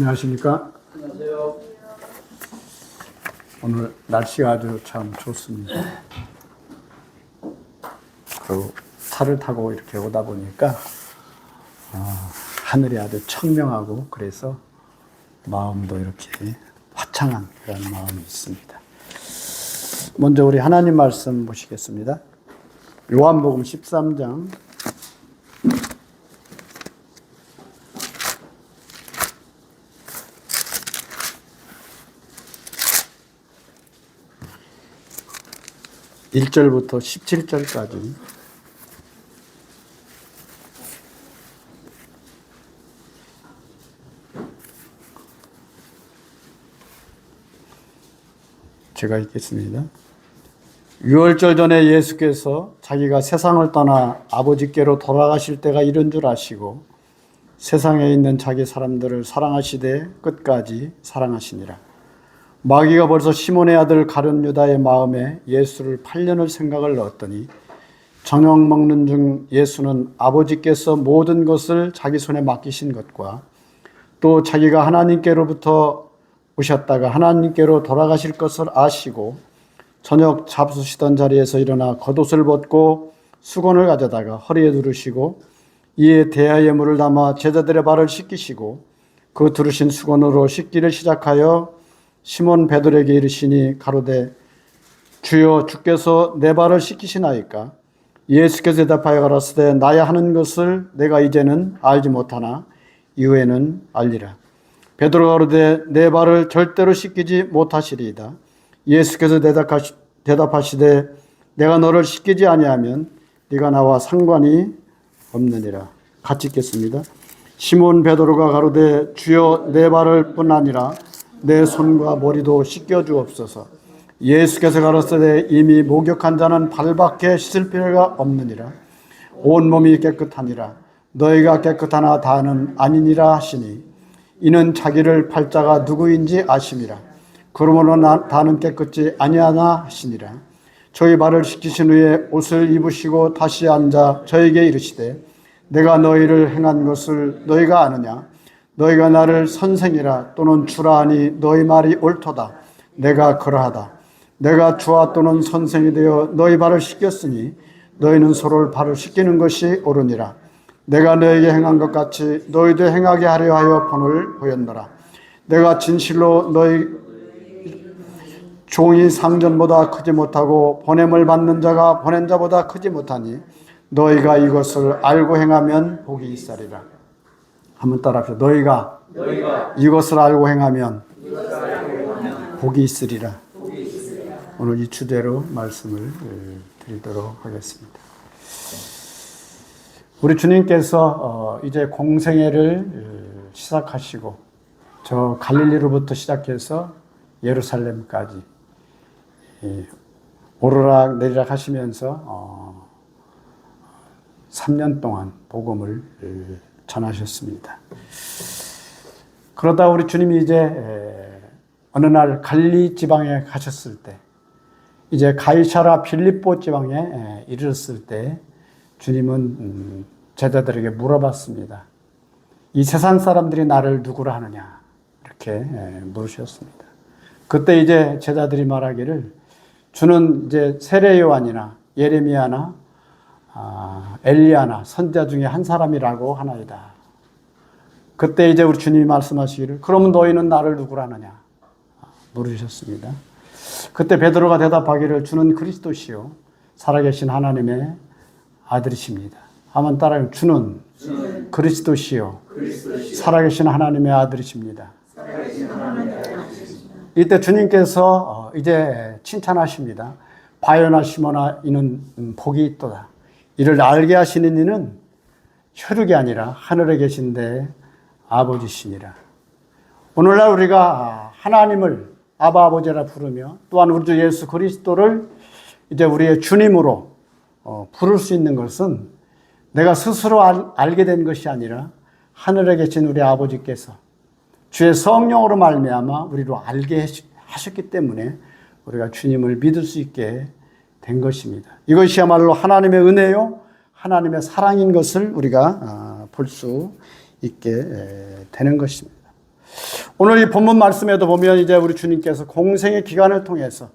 안녕하십니까? 안녕하세요. 오늘 날씨가 아주 참 좋습니다. 그리고 차를 타고 이렇게 오다 보니까 하늘이 아주 청명하고 그래서 마음도 이렇게 화창한 그런 마음이 있습니다. 먼저 우리 하나님 말씀 보시겠습니다. 요한복음 13장 1절부터 17절까지 제가 읽겠습니다. 유월절 전에 예수께서 자기가 세상을 떠나 아버지께로 돌아가실 때가 이른 줄 아시고 세상에 있는 자기 사람들을 사랑하시되 끝까지 사랑하시니라. 마귀가 벌써 시몬의 아들 가룟 유다의 마음에 예수를 팔려는 생각을 넣었더니 저녁 먹는 중 예수는 아버지께서 모든 것을 자기 손에 맡기신 것과 또 자기가 하나님께로부터 오셨다가 하나님께로 돌아가실 것을 아시고 저녁 잡수시던 자리에서 일어나 겉옷을 벗고 수건을 가져다가 허리에 두르시고 이에 대야에 물을 담아 제자들의 발을 씻기시고 그 두르신 수건으로 씻기를 시작하여 시몬 베드로에게 이르시니 가로되 주여 주께서 내 발을 씻기시나이까? 예수께서 대답하여 가라사대 나야 하는 것을 내가 이제는 알지 못하나 이후에는 알리라. 베드로가 가로되 내 발을 절대로 씻기지 못하시리이다. 예수께서 대답하시되 내가 너를 씻기지 아니하면 네가 나와 상관이 없느니라. 같이 읽겠습니다. 시몬 베드로가 가로되 주여 내 발을 뿐 아니라 내 손과 머리도 씻겨 주옵소서. 예수께서 가라사대 이미 목욕한 자는 발밖에 씻을 필요가 없느니라. 온 몸이 깨끗하니라. 너희가 깨끗하나 다는 아니니라 하시니 이는 자기를 팔 자가 누구인지 아심이라. 그러므로 다는 깨끗지 아니하나 하시니라. 저희 발을 씻기신 후에 옷을 입으시고 다시 앉아 저에게 이르시되 내가 너희를 행한 것을 너희가 아느냐? 너희가 나를 선생이라 또는 주라 하니 너희 말이 옳도다. 내가 그러하다. 내가 주와 또는 선생이 되어 너희 발을 씻겼으니 너희는 서로를 발을 씻기는 것이 옳으니라. 내가 너에게 행한 것 같이 너희도 행하게 하려 하여 본을 보였노라. 내가 진실로 너희 종이 상전보다 크지 못하고 보냄을 받는 자가 보낸 자보다 크지 못하니 너희가 이것을 알고 행하면 복이 있으리라. 한번 따라합시다. 너희가 이것을 알고 행하면 복이 있으리라. 오늘 이 주제로 말씀을 드리도록 하겠습니다. 우리 주님께서 이제 공생애를 시작하시고 저 갈릴리로부터 시작해서 예루살렘까지 오르락 내리락 하시면서 3년 동안 복음을 전하셨습니다. 그러다 우리 주님이 이제 어느 날 갈릴리 지방에 가셨을 때 이제 가이사라 빌립보 지방에 이르렀을 때 주님은 제자들에게 물어봤습니다. 이 세상 사람들이 나를 누구라 하느냐 이렇게 물으셨습니다. 그때 이제 제자들이 말하기를 주는 이제 세례 요한이나 예레미야나 엘리야나 선지자 중에 한 사람이라고 하나이다. 그때 이제 우리 주님이 말씀하시기를 그러면 너희는 나를 누구라 하느냐 물으셨습니다. 그때 베드로가 대답하기를 주는 그리스도시요 살아계신 하나님의 아들이십니다. 한번 따라하면 주는 그리스도시요 살아계신 하나님의 아들이십니다. 이때 주님께서 이제 칭찬하십니다. 바요나 시모나 이는 복이 있도다. 이를 알게 하시는 이는 혈육이 아니라 하늘에 계신 데 아버지시니라. 오늘날 우리가 하나님을 아바 아버지라 부르며 또한 우리 주 예수 그리스도를 이제 우리의 주님으로 부를 수 있는 것은 내가 스스로 알게 된 것이 아니라 하늘에 계신 우리 아버지께서 주의 성령으로 말미암아 우리로 알게 하셨기 때문에 우리가 주님을 믿을 수 있게 된 것입니다. 이것이야말로 하나님의 은혜요 하나님의 사랑인 것을 우리가 볼 수 있게 되는 것입니다. 오늘 이 본문 말씀에도 보면 이제 우리 주님께서 공생의 기간을 통해서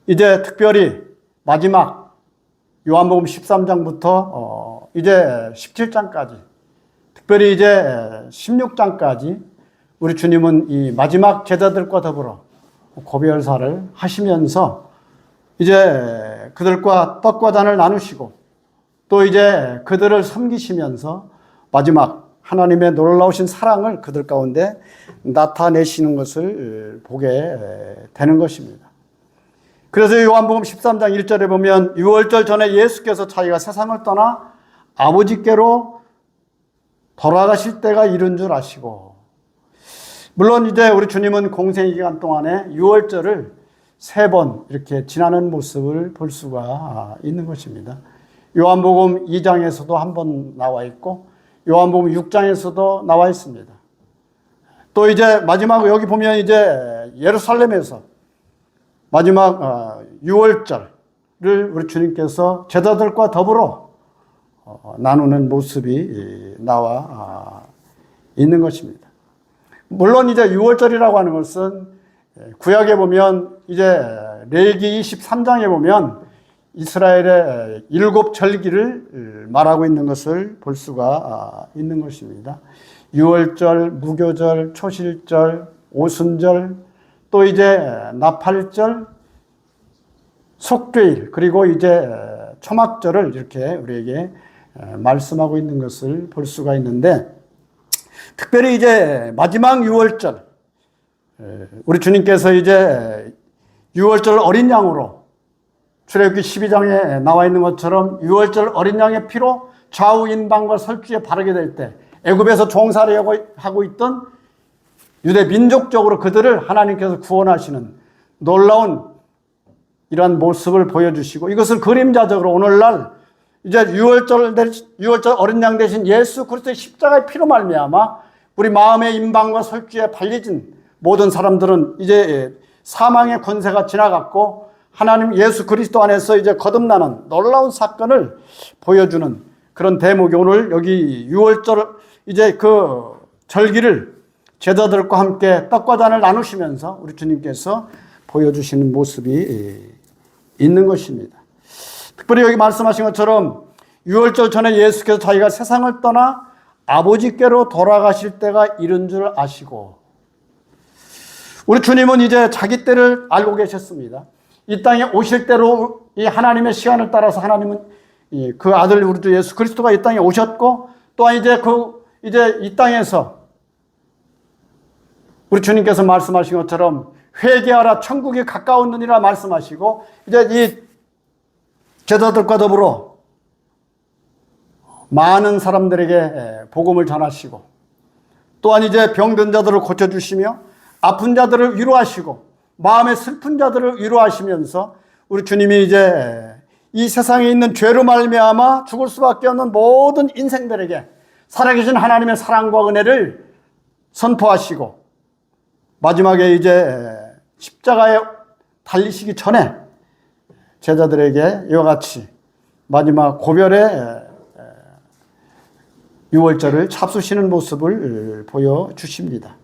이제 특별히 마지막 요한복음 13장부터 이제 17장까지, 특별히 이제 16장까지 우리 주님은 이 마지막 제자들과 더불어 고별사를 하시면서 이제 그들과 떡과 잔을 나누시고 또 이제 그들을 섬기시면서 마지막 하나님의 놀라우신 사랑을 그들 가운데 나타내시는 것을 보게 되는 것입니다. 그래서 요한복음 13장 1절에 보면 6월절 전에 예수께서 자기가 세상을 떠나 아버지께로 돌아가실 때가 이른 줄 아시고, 물론 이제 우리 주님은 공생 기간 동안에 6월절을 3번 이렇게 지나는 모습을 볼 수가 있는 것입니다. 요한복음 2장에서도 한 번 나와 있고 요한복음 6장에서도 나와 있습니다. 또 이제 마지막 여기 보면 이제 예루살렘에서 마지막 6월절을 우리 주님께서 제자들과 더불어 나누는 모습이 나와 있는 것입니다. 물론 이제 6월절이라고 하는 것은 구약에 보면 이제 레위기 23장에 보면 이스라엘의 7절기를 말하고 있는 것을 볼 수가 있는 것입니다. 6월절, 무교절, 초실절, 오순절, 또 이제 나팔절, 속죄일, 그리고 이제 초막절을 이렇게 우리에게 말씀하고 있는 것을 볼 수가 있는데, 특별히 이제 마지막 6월절, 우리 주님께서 이제 6월절 어린 양으로 출애굽기 12장에 나와 있는 것처럼 6월절 어린 양의 피로 좌우 인방과 설주에 바르게 될 때 애굽에서 종살이 하고 있던 유대 민족적으로 그들을 하나님께서 구원하시는 놀라운 이러한 모습을 보여주시고, 이것을 그림자적으로 오늘날 이제 6월절 어린 양 대신 예수 그리스도의 십자가의 피로 말미암아 우리 마음의 인방과 설주에 발려진 모든 사람들은 이제 사망의 권세가 지나갔고 하나님 예수 그리스도 안에서 이제 거듭나는 놀라운 사건을 보여주는 그런 대목이 오늘 여기 6월절 이제 그 절기를 제자들과 함께 떡과 잔을 나누시면서 우리 주님께서 보여주시는 모습이 있는 것입니다. 특별히 여기 말씀하신 것처럼 6월절 전에 예수께서 자기가 세상을 떠나 아버지께로 돌아가실 때가 이른 줄 아시고, 우리 주님은 이제 자기 때를 알고 계셨습니다. 이 땅에 오실 때로 이 하나님의 시간을 따라서 하나님은 그 아들 우리 주 예수 그리스도가 이 땅에 오셨고, 또한 이제 이 땅에서 우리 주님께서 말씀하신 것처럼 회개하라 천국이 가까웠느니라 말씀하시고 이제 이 제자들과 더불어 많은 사람들에게 복음을 전하시고, 또한 이제 병든 자들을 고쳐주시며 아픈 자들을 위로하시고 마음에 슬픈 자들을 위로하시면서 우리 주님이 이제 이 세상에 있는 죄로 말미암아 죽을 수밖에 없는 모든 인생들에게 살아계신 하나님의 사랑과 은혜를 선포하시고, 마지막에 이제 십자가에 달리시기 전에 제자들에게 이와 같이 마지막 고별의 6월절을 잡수시는 모습을 보여주십니다.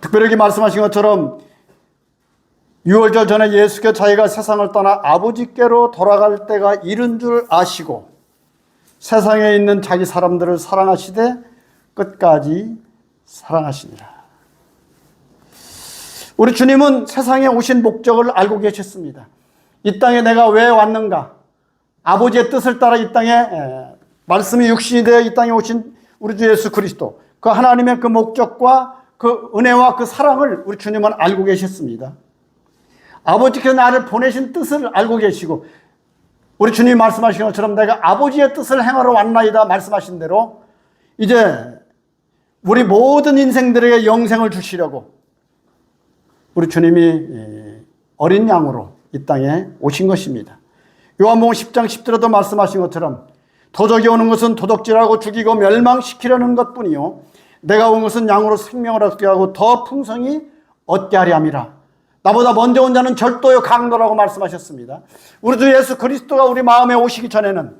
특별히 말씀하신 것처럼 6월절 전에 예수께서 자기가 세상을 떠나 아버지께로 돌아갈 때가 이른 줄 아시고 세상에 있는 자기 사람들을 사랑하시되 끝까지 사랑하시니라. 우리 주님은 세상에 오신 목적을 알고 계셨습니다. 이 땅에 내가 왜 왔는가? 아버지의 뜻을 따라 이 땅에 말씀이 육신이 되어 이 땅에 오신 우리 주 예수 그리스도, 그 하나님의 그 목적과 그 은혜와 그 사랑을 우리 주님은 알고 계셨습니다. 아버지께서 나를 보내신 뜻을 알고 계시고, 우리 주님이 말씀하신 것처럼 내가 아버지의 뜻을 행하러 왔나이다 말씀하신 대로 이제 우리 모든 인생들에게 영생을 주시려고 우리 주님이 어린 양으로 이 땅에 오신 것입니다. 요한복음 10장 10절에도 말씀하신 것처럼 도적이 오는 것은 도둑질하고 죽이고 멸망시키려는 것뿐이요 내가 온 것은 양으로 생명을 얻게 하고 더 풍성히 얻게 하려 함이라. 나보다 먼저 온 자는 절도요 강도라고 말씀하셨습니다. 우리 주 예수 그리스도가 우리 마음에 오시기 전에는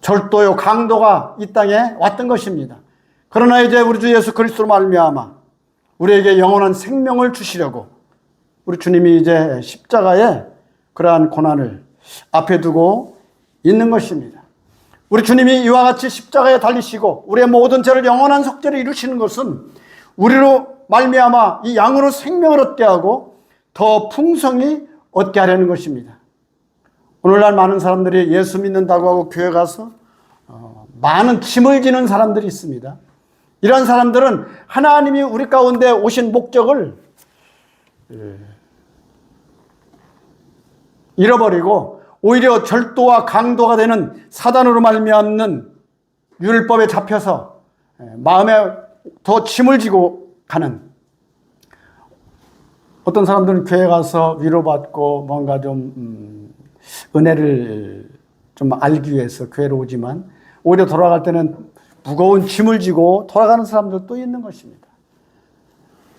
절도요 강도가 이 땅에 왔던 것입니다. 그러나 이제 우리 주 예수 그리스도로 말미암아 우리에게 영원한 생명을 주시려고 우리 주님이 이제 십자가에 그러한 고난을 앞에 두고 있는 것입니다. 우리 주님이 이와 같이 십자가에 달리시고 우리의 모든 죄를 영원한 속죄를 이루시는 것은 우리로 말미암아 이 양으로 생명을 얻게 하고 더 풍성히 얻게 하려는 것입니다. 오늘날 많은 사람들이 예수 믿는다고 하고 교회 가서 많은 짐을 지는 사람들이 있습니다. 이런 사람들은 하나님이 우리 가운데 오신 목적을 잃어버리고 오히려 절도와 강도가 되는 사단으로 말미암는 율법에 잡혀서 마음에 더 짐을 지고 가는, 어떤 사람들은 교회 가서 위로받고 뭔가 좀 은혜를 좀 알기 위해서 교회로 오지만 오히려 돌아갈 때는 무거운 짐을 지고 돌아가는 사람들도 있는 것입니다.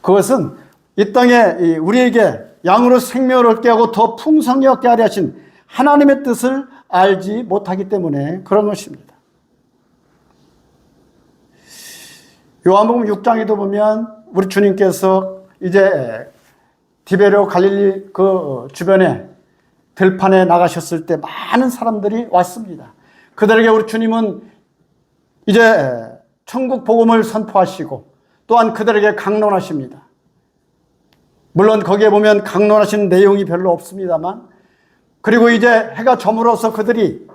그것은 이 땅에 우리에게 양으로 생명을 얻게 하고 더 풍성히 얻게 하려 하신 하나님의 뜻을 알지 못하기 때문에 그런 것입니다. 요한복음 6장에도 보면 우리 주님께서 이제 디베레 갈릴리 그 주변에 들판에 나가셨을 때 많은 사람들이 왔습니다. 그들에게 우리 주님은 이제 천국 복음을 선포하시고 또한 그들에게 강론하십니다. 물론 거기에 보면 강론하시는 내용이 별로 없습니다만, 그리고 이제 해가 저물어서 그들이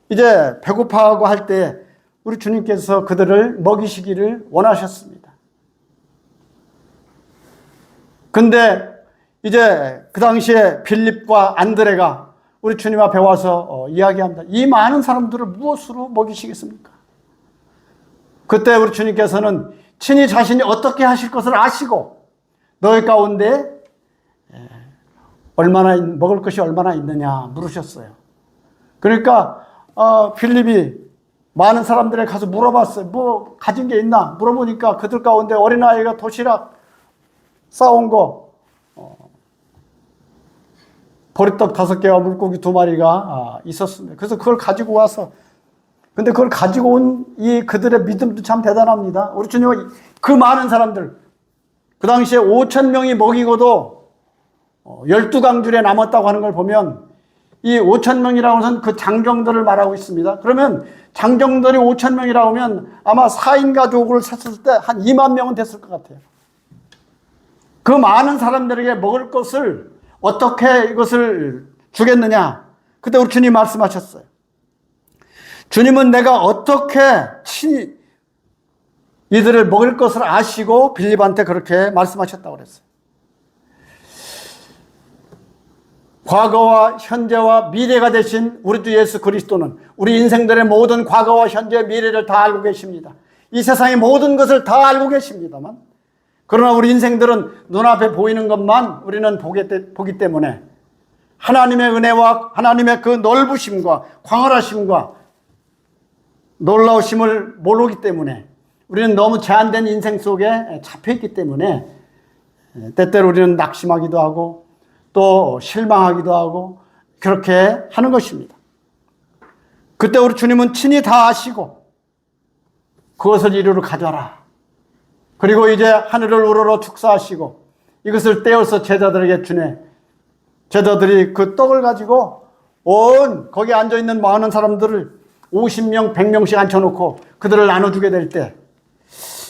이제 배고파하고 할 때 우리 주님께서 그들을 먹이시기를 원하셨습니다. 근데 이제 그 당시에 빌립과 안드레가 우리 주님 앞에 와서 이야기합니다. 이 많은 사람들을 무엇으로 먹이시겠습니까? 그때 우리 주님께서는 친히 자신이 어떻게 하실 것을 아시고 너희 가운데 얼마나 먹을 것이 얼마나 있느냐 물으셨어요. 그러니까 빌립이 많은 사람들에 가서 물어봤어요. 뭐 가진 게 있나 물어보니까 그들 가운데 어린아이가 도시락 싸온 거 보리떡 5개와 물고기 2마리가 있었습니다. 그래서 그걸 가지고 와서, 근데 그걸 가지고 온 이 그들의 믿음도 참 대단합니다. 우리 주님은 그 많은 사람들, 그 당시에 5,000명이 먹이고도 12강줄에 남았다고 하는 걸 보면 이 5,000명이라고 하는 그 장정들을 말하고 있습니다. 그러면 장정들이 5,000명이라고 하면 아마 4인 가족을 셌을 때 한 2만 명은 됐을 것 같아요. 그 많은 사람들에게 먹을 것을 어떻게 이것을 주겠느냐? 그때 우리 주님 말씀하셨어요. 주님은 내가 어떻게 친히 이들을 먹일 것을 아시고 빌립한테 그렇게 말씀하셨다고 그랬어요. 과거와 현재와 미래가 되신 우리 주 예수 그리스도는 우리 인생들의 모든 과거와 현재 미래를 다 알고 계십니다. 이 세상의 모든 것을 다 알고 계십니다만, 그러나 우리 인생들은 눈앞에 보이는 것만 우리는 보기 때문에 하나님의 은혜와 하나님의 그 넓으심과 광활하심과 놀라우심을 모르기 때문에 우리는 너무 제한된 인생 속에 잡혀있기 때문에 때때로 우리는 낙심하기도 하고 또 실망하기도 하고 그렇게 하는 것입니다. 그때 우리 주님은 친히 다 아시고 그것을 이리로 가져라. 그리고 이제 하늘을 우러러 축사하시고 이것을 떼어서 제자들에게 주네. 제자들이 그 떡을 가지고 온 거기 앉아있는 많은 사람들을 50명, 100명씩 앉혀놓고 그들을 나눠주게 될 때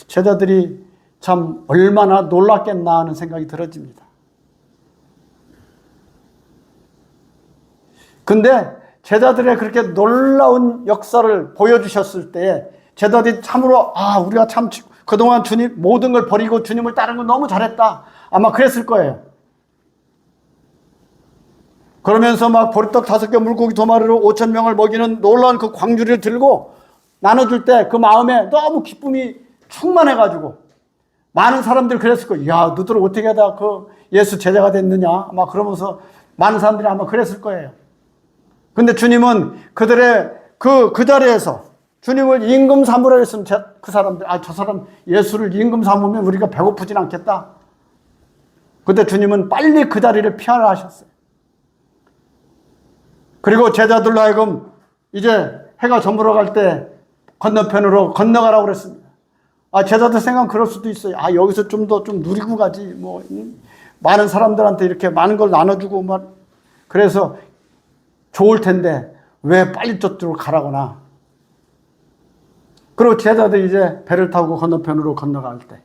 제자들이 참 얼마나 놀랐겠나 하는 생각이 들어집니다. 근데 제자들의 그렇게 놀라운 역사를 보여주셨을 때 제자들이 참으로 우리가 참 그동안 주님 모든 걸 버리고 주님을 따르는 건 너무 잘했다. 아마 그랬을 거예요. 그러면서 막 보리떡 5개 물고기 2마리로 5,000명을 먹이는 놀라운 그 광주리를 들고 나눠줄 때 그 마음에 너무 기쁨이 충만해가지고 많은 사람들이 그랬을 거예요. 야, 너들 어떻게 하다 그 예수 제자가 됐느냐? 아마 그러면서 많은 사람들이 아마 그랬을 거예요. 근데 주님은 그들의 그 자리에서 주님을 임금 삼으라 했으면 그 사람들, 저 사람 예수를 임금 삼으면 우리가 배고프진 않겠다. 그때 주님은 빨리 그 자리를 피하라 하셨어요. 그리고 제자들로 하여금 이제 해가 저물어 갈 때 건너편으로 건너가라고 그랬습니다. 제자들 생각은 그럴 수도 있어요. 여기서 좀 더 좀 누리고 가지. 많은 사람들한테 이렇게 많은 걸 나눠주고 그래서 좋을 텐데 왜 빨리 저쪽으로 가라거나. 그리고 제자들이 이제 배를 타고 건너편으로 건너갈 때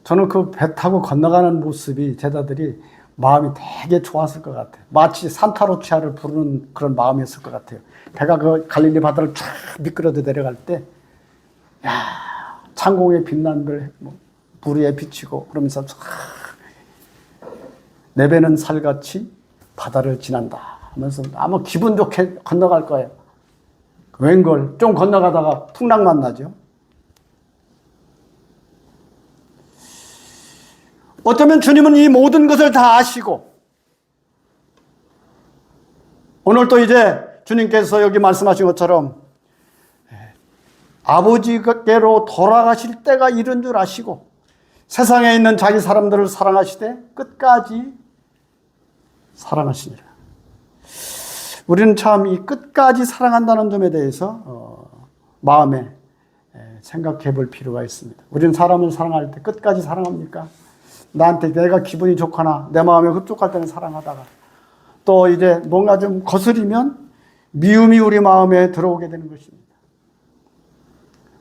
저는 그 배 타고 건너가는 모습이 제자들이 마음이 되게 좋았을 것 같아요. 마치 산타루치아를 부르는 그런 마음이었을 것 같아요. 배가 그 갈릴리 바다를 쫙 미끄러져 내려갈 때, 창공에 빛난 별, 불에 비치고 그러면서 쫙 내 배는 살같이 바다를 지난다 하면서 아마 기분 좋게 건너갈 거예요. 웬걸 좀 건너가다가 풍랑 만나죠. 어쩌면 주님은 이 모든 것을 다 아시고 오늘 또 이제 주님께서 여기 말씀하신 것처럼 아버지께로 돌아가실 때가 이른 줄 아시고 세상에 있는 자기 사람들을 사랑하시되 끝까지 사랑하시니라. 우리는 참 이 끝까지 사랑한다는 점에 대해서 마음에 생각해 볼 필요가 있습니다. 우리는 사람을 사랑할 때 끝까지 사랑합니까? 나한테 내가 기분이 좋거나 내 마음에 흡족할 때는 사랑하다가 또 이제 뭔가 좀 거스리면 미움이 우리 마음에 들어오게 되는 것입니다.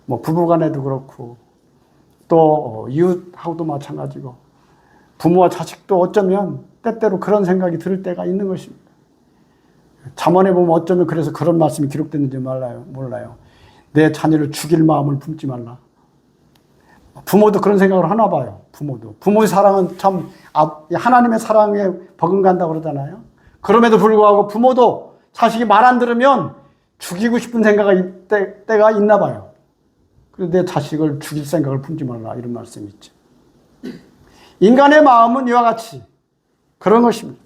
부부간에도 그렇고 또 이웃하고도 마찬가지고 부모와 자식도 어쩌면 때때로 그런 생각이 들 때가 있는 것입니다. 잠언에 보면 어쩌면 그래서 그런 말씀이 기록됐는지 몰라요. 내 자녀를 죽일 마음을 품지 말라. 부모도 그런 생각을 하나 봐요. 부모의 사랑은 참 하나님의 사랑에 버금간다고 그러잖아요. 그럼에도 불구하고 부모도 자식이 말 안 들으면 죽이고 싶은 생각이 때가 있나 봐요. 그래서 내 자식을 죽일 생각을 품지 말라 이런 말씀이 있죠. 인간의 마음은 이와 같이 그런 것입니다.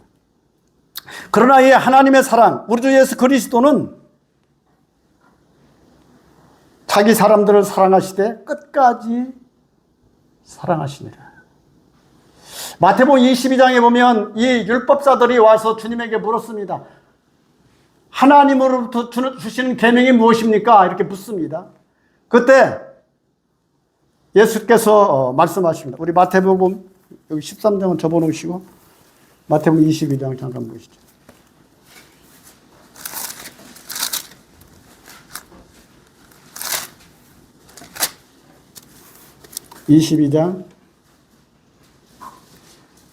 그러나 이 하나님의 사랑, 우리 주 예수 그리스도는 자기 사람들을 사랑하시되 끝까지 사랑하시니라. 마태복음 22장에 보면 이 율법사들이 와서 주님에게 물었습니다. 하나님으로부터 주시는 계명이 무엇입니까? 이렇게 묻습니다. 그때 예수께서 말씀하십니다. 우리 마태복음 여기 13장은 접어놓으시고 마태복음 22장 잠깐 보시죠. (22장)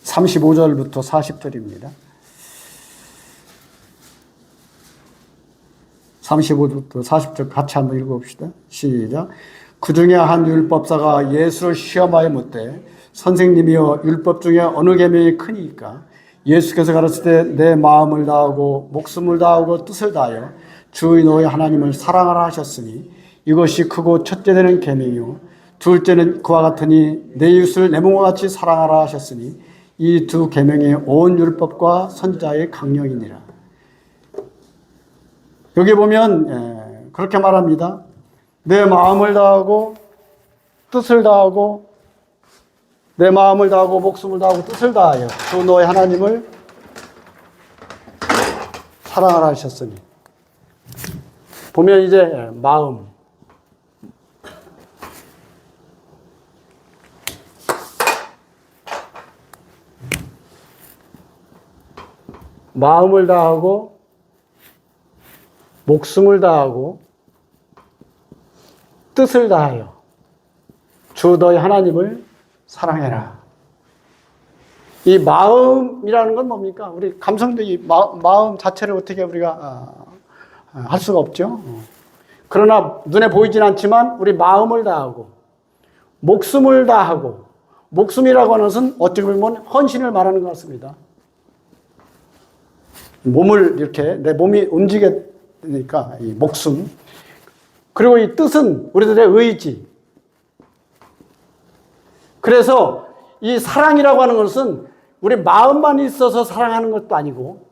35절부터 40절입니다. 35절부터 40절 같이 한번 읽어봅시다. 시작. 그 중에 한 율법사가 예수를 시험하여 묻되 선생님이여 율법 중에 어느 계명이 크니까? 예수께서 가르칠 때 내 마음을 다하고 목숨을 다하고 뜻을 다하여 주의 너의 하나님을 사랑하라 하셨으니 이것이 크고 첫째 되는 계명이요 둘째는 그와 같으니 내 이웃을 내 몸과 같이 사랑하라 하셨으니 이 두 계명이 온 율법과 선지자의 강령이니라. 여기 보면 그렇게 말합니다. 내 마음을 다하고 뜻을 다하고 내 마음을 다하고 목숨을 다하고 뜻을 다하여 주 너의 하나님을 사랑하라 하셨으니 보면 이제 마음을 다하고 목숨을 다하고 뜻을 다하여 주 너의 하나님을 사랑해라. 이 마음이라는 건 뭡니까? 우리 감성적인 마음 자체를 어떻게 우리가 할 수가 없죠. 그러나 눈에 보이진 않지만 우리 마음을 다하고 목숨을 다하고 목숨이라고 하는 것은 어떻게 보면 헌신을 말하는 것 같습니다. 몸을 이렇게 내 몸이 움직이니까 이 목숨 그리고 이 뜻은 우리들의 의지. 그래서 이 사랑이라고 하는 것은 우리 마음만 있어서 사랑하는 것도 아니고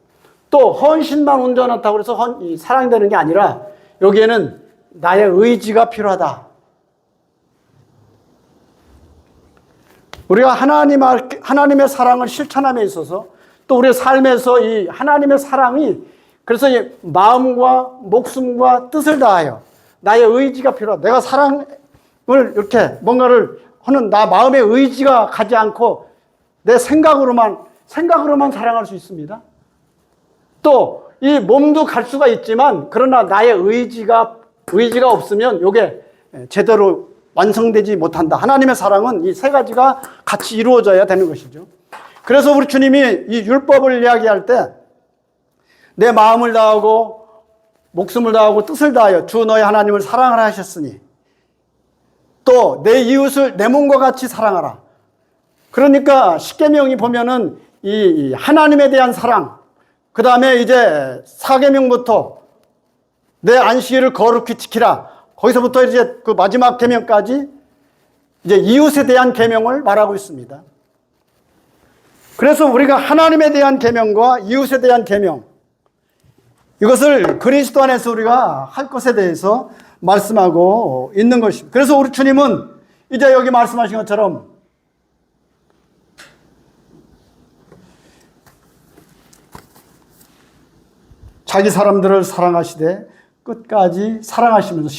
또 헌신만 온전하다고 해서 사랑이 되는 게 아니라 여기에는 나의 의지가 필요하다. 우리가 하나님의 사랑을 실천함에 있어서 또 우리의 삶에서 이 하나님의 사랑이 그래서 이 마음과 목숨과 뜻을 다하여 나의 의지가 필요하다. 내가 사랑을 이렇게 뭔가를 하는 나 마음의 의지가 가지 않고 내 생각으로만 사랑할 수 있습니다. 또 이 몸도 갈 수가 있지만 그러나 나의 의지가 없으면 이게 제대로 완성되지 못한다. 하나님의 사랑은 이 세 가지가 같이 이루어져야 되는 것이죠. 그래서 우리 주님이 이 율법을 이야기할 때 내 마음을 다하고 목숨을 다하고 뜻을 다하여 주 너의 하나님을 사랑하라 하셨으니 또 내 이웃을 내 몸과 같이 사랑하라. 그러니까 십계명이 보면은 이 하나님에 대한 사랑, 그 다음에 이제 사계명부터 내 안식일을 거룩히 지키라. 거기서부터 이제 그 마지막 계명까지 이제 이웃에 대한 계명을 말하고 있습니다. 그래서 우리가 하나님에 대한 계명과 이웃에 대한 계명, 이것을 그리스도 안에서 우리가 할 것에 대해서 말씀하고 있는 것입니다. 그래서 우리 주님은 이제 여기 말씀하신 것처럼 자기 사람들을 사랑하시되 끝까지 사랑하시면서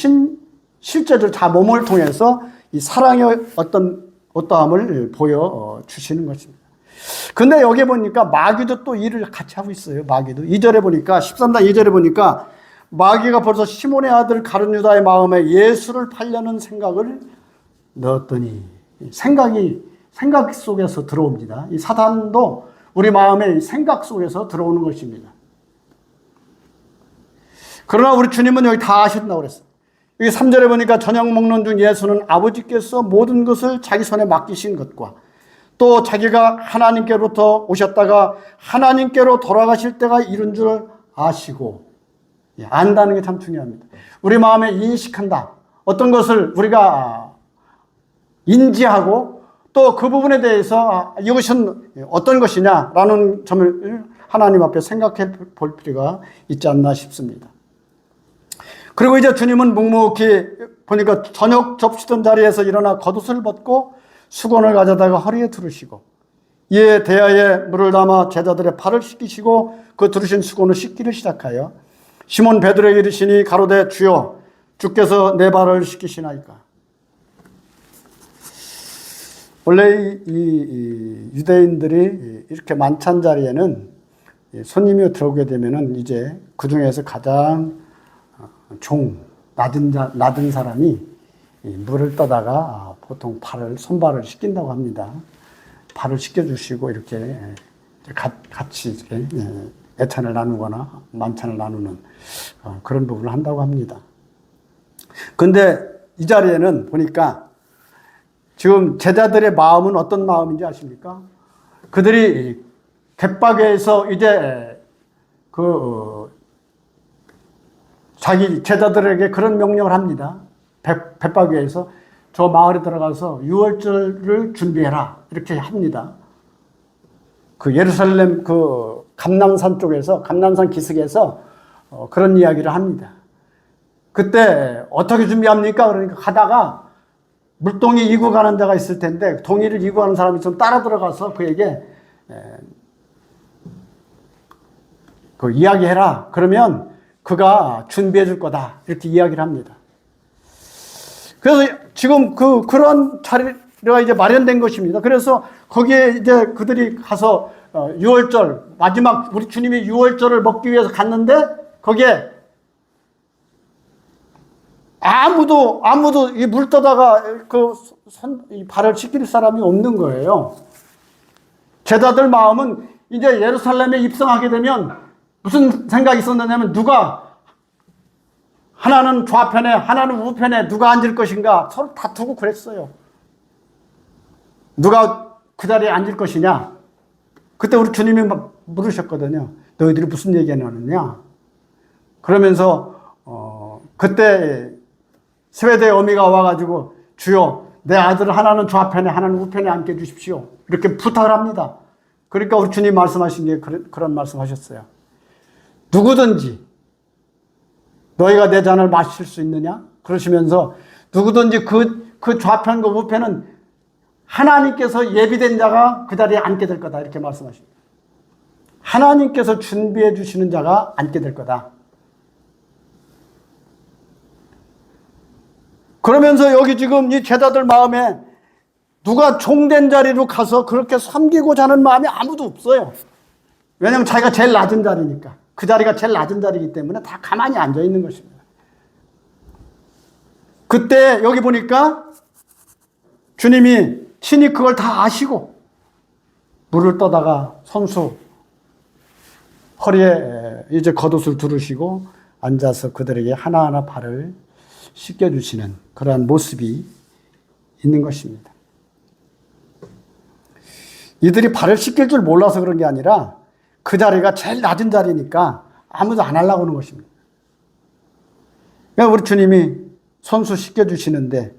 실제로 자 몸을 통해서 이 사랑의 어떠함을 보여주시는 것입니다. 근데 여기 보니까 마귀도 또 일을 같이 하고 있어요. 마귀도. 2절에 보니까, 13장 2절에 보니까 마귀가 벌써 시몬의 아들 가룟 유다의 마음에 예수를 팔려는 생각을 넣었더니, 생각 속에서 들어옵니다. 이 사단도 우리 마음의 생각 속에서 들어오는 것입니다. 그러나 우리 주님은 여기 다 아신다고 그랬어요. 여기 3절에 보니까 저녁 먹는 중 예수는 아버지께서 모든 것을 자기 손에 맡기신 것과 또 자기가 하나님께로부터 오셨다가 하나님께로 돌아가실 때가 이른 줄 아시고, 안다는 게 참 중요합니다. 우리 마음에 인식한다. 어떤 것을 우리가 인지하고 또 그 부분에 대해서 이것은 어떤 것이냐라는 점을 하나님 앞에 생각해 볼 필요가 있지 않나 싶습니다. 그리고 이제 주님은 묵묵히 보니까 저녁 접시던 자리에서 일어나 겉옷을 벗고 수건을 가져다가 허리에 두르시고 이에 대야에 물을 담아 제자들의 발을 씻기시고 그 두르신 수건을 씻기를 시작하여 시몬 베드로에게 이르시니 가로되 주여 주께서 내 발을 씻기시나이까. 원래 이 유대인들이 이렇게 만찬 자리에는 손님이 들어오게 되면은 이제 그 중에서 가장 낮은 사람이 물을 떠다가 보통 손발을 씻긴다고 합니다. 발을 씻겨주시고 이렇게 같이 애찬을 나누거나 만찬을 나누는 그런 부분을 한다고 합니다. 근데 이 자리에는 보니까 지금 제자들의 마음은 어떤 마음인지 아십니까? 그들이 갯바위에서 이제 자기 제자들에게 그런 명령을 합니다. 갯바위에서 저 마을에 들어가서 유월절을 준비해라 이렇게 합니다. 그 예루살렘 그 감람산 쪽에서 감람산 기슭에서 그런 이야기를 합니다. 그때 어떻게 준비합니까? 그러니까 가다가 물동이 이고 가는 데가 있을 텐데 동이를 이고 가는 사람이 좀 따라 들어가서 그에게 그 이야기해라. 그러면 그가 준비해 줄 거다. 이렇게 이야기를 합니다. 그래서 지금 그런 자리가 이제 마련된 것입니다. 그래서 거기에 이제 그들이 가서 유월절 마지막 우리 주님이 유월절을 먹기 위해서 갔는데 거기에 아무도 이 물 떠다가 이 발을 씻길 사람이 없는 거예요. 제자들 마음은 이제 예루살렘에 입성하게 되면 무슨 생각이 있었느냐면 누가 하나는 좌편에 하나는 우편에 누가 앉을 것인가 서로 다투고 그랬어요. 누가 그 자리에 앉을 것이냐. 그때 우리 주님이 물으셨거든요. 너희들이 무슨 얘기 나누냐. 그러면서 그때 스웨드의 어미가 와가지고 주여 내 아들을 하나는 좌편에 하나는 우편에 앉게 해주십시오. 이렇게 부탁을 합니다. 그러니까 우리 주님 말씀하신 게 그런 말씀하셨어요. 누구든지 너희가 내 잔을 마실 수 있느냐? 그러시면서 누구든지 그 좌편과 우편은 하나님께서 예비된 자가 그 자리에 앉게 될 거다. 이렇게 말씀하십니다. 하나님께서 준비해 주시는 자가 앉게 될 거다. 그러면서 여기 지금 이 제자들 마음에 누가 종된 자리로 가서 그렇게 섬기고자 하는 마음이 아무도 없어요. 왜냐하면 자기가 제일 낮은 자리니까. 그 자리가 제일 낮은 자리이기 때문에 다 가만히 앉아 있는 것입니다. 그때 여기 보니까 주님이 친히 그걸 다 아시고 물을 떠다가 손수 허리에 이제 겉옷을 두르시고 앉아서 그들에게 하나하나 발을 씻겨주시는 그러한 모습이 있는 것입니다. 이들이 발을 씻길 줄 몰라서 그런 게 아니라 그 자리가 제일 낮은 자리니까 아무도 안 하려고 하는 것입니다. 그러니까 우리 주님이 손수 씻겨주시는데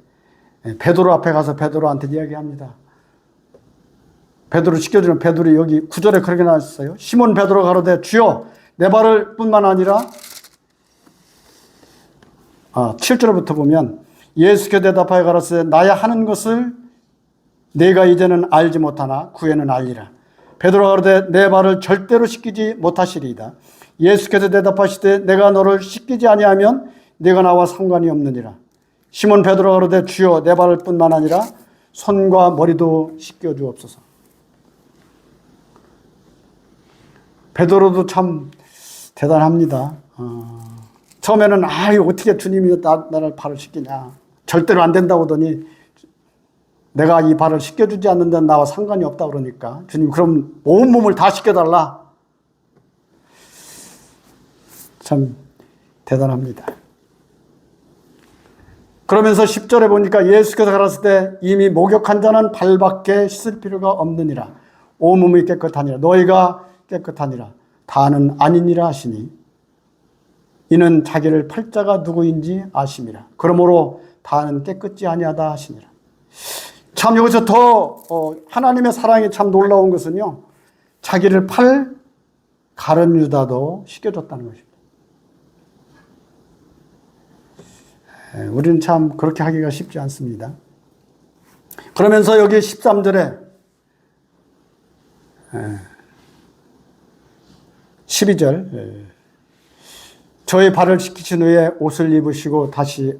베드로 앞에 가서 베드로한테 이야기합니다. 베드로 씻겨주는 베드로 여기 9절에 그렇게 나왔어요. 시몬 베드로 가로되 주여 내 발을 뿐만 아니라 7절부터 보면 예수께 대답하여 가로되 나야 하는 것을 내가 이제는 알지 못하나 후에는 알리라. 베드로가 가로되 내 발을 절대로 씻기지 못하시리이다. 예수께서 대답하시되 내가 너를 씻기지 아니하면 네가 나와 상관이 없느니라. 시몬 베드로가 가로되 주여 내 발을 뿐만 아니라 손과 머리도 씻겨 주옵소서. 베드로도 참 대단합니다. 처음에는 어떻게 주님이 나를 발을 씻기냐. 절대로 안 된다고 하더니 내가 이 발을 씻겨주지 않는 데는 나와 상관이 없다 그러니까 주님 그럼 온몸을 다 씻겨달라. 참 대단합니다. 그러면서 10절에 보니까 예수께서 가라사대 때 이미 목욕한 자는 발밖에 씻을 필요가 없느니라. 온몸이 깨끗하니라. 너희가 깨끗하니라. 다는 아니니라 하시니 이는 자기를 팔 자가 누구인지 아심이라. 그러므로 다는 깨끗지 아니하다 하시니라. 참 여기서 더 하나님의 사랑이 참 놀라운 것은요. 자기를 팔 가룟 유다도 씻겨줬다는 것입니다. 우리는 참 그렇게 하기가 쉽지 않습니다. 그러면서 여기 13절에 12절 저의 발을 씻기신 후에 옷을 입으시고 다시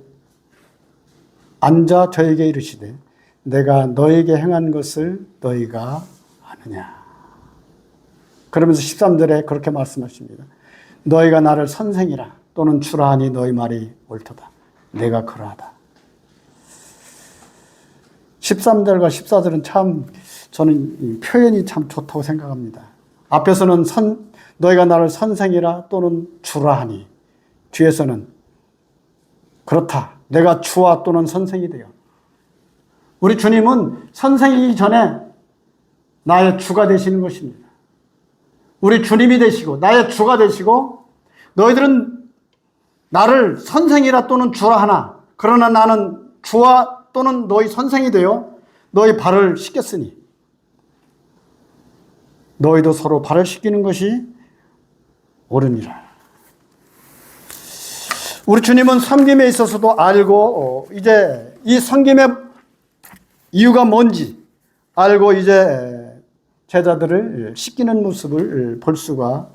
앉아 저에게 이르시되 내가 너에게 행한 것을 너희가 아느냐. 그러면서 13절에 그렇게 말씀하십니다. 너희가 나를 선생이라 또는 주라 하니 너희 말이 옳도다. 내가 그러하다. 13절과 14절은 참 저는 이 표현이 참 좋다고 생각합니다. 앞에서는 너희가 나를 선생이라 또는 주라 하니 뒤에서는 그렇다. 내가 주와 또는 선생이 되어. 우리 주님은 선생이기 전에 나의 주가 되시는 것입니다. 우리 주님이 되시고 나의 주가 되시고 너희들은 나를 선생이라 또는 주라 하나 그러나 나는 주와 또는 너희 선생이 되어 너희 발을 씻겼으니 너희도 서로 발을 씻기는 것이 옳으니라. 우리 주님은 섬김에 있어서도 알고 이제 이 섬김의 이유가 뭔지 알고 이제 제자들을 씻기는 모습을 볼 수가